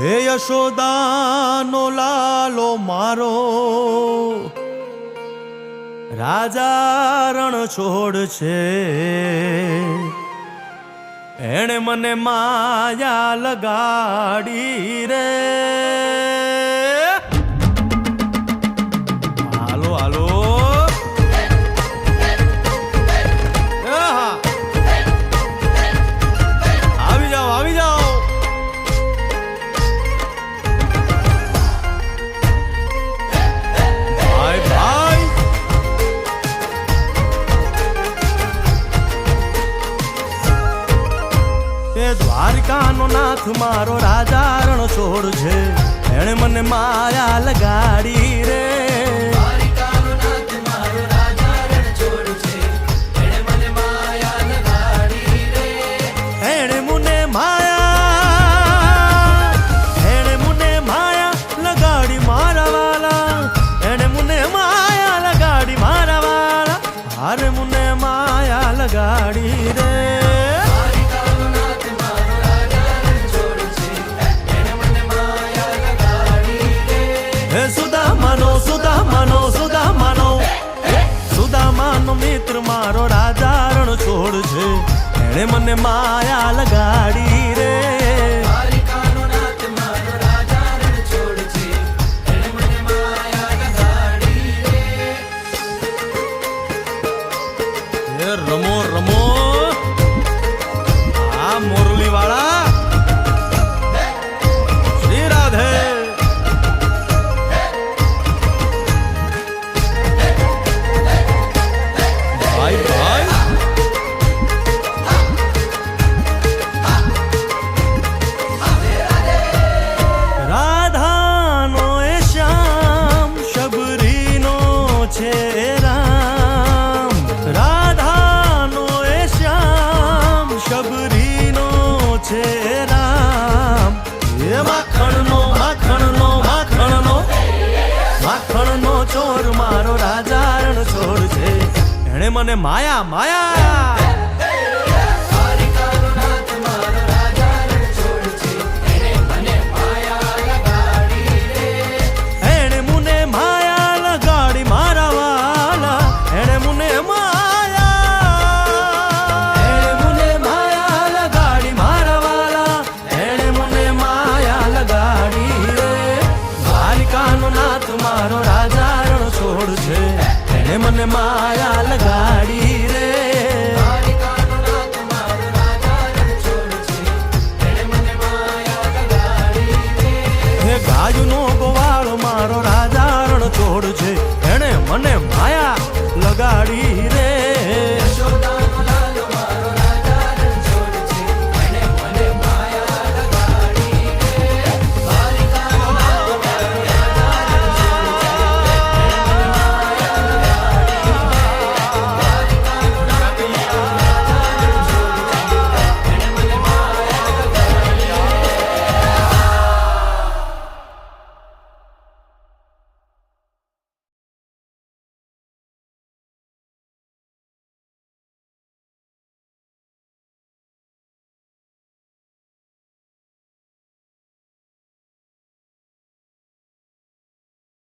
હે યશોદાનો લાલો મારો, રાજા રણ છોડ છે. એણે મને માયા લગાડી રે. હાલો હાલો આવી જાઓ આવી જાઓ. ભાઈ ભાઈ દ્વારિકાનો નાથ મારો રાજા રણ છોડ છે. એણે મને માયા લગાડી રે. દ્વારિકાનો નાથ મારો રાજા રણ છોડ છે. એણે મને માયા લગાડી રે. એણે મને માયા લગાડી મારા વાલા. એણે મને માયા લગાડી મારા વાલા. હારે મને માયા લગાડી રે. સુદામાનો મિત્ર મારો રાજા રણ છોડ છે. એણે મને માયા લગાડી રે. દ્વારિકાનો નાથ મારો રાજા રણ છોડ છે. એણે મને માયા લગાડી રે. રમો રમો આ મોરલી વાળા. શ્રી રાધે. રાધાનો એ શ્યામ શબરીનો છે રામ. રાધાનો એ શ્યામ શબરીનો છે રામ. એ માખણનો માખણનો માખણનો માખણનો ચોર મારો રાજા રણ છોડ છે. એણે મને માયા માયા. મારો રાજા રણ છોડ છે. એને મને માયા લગા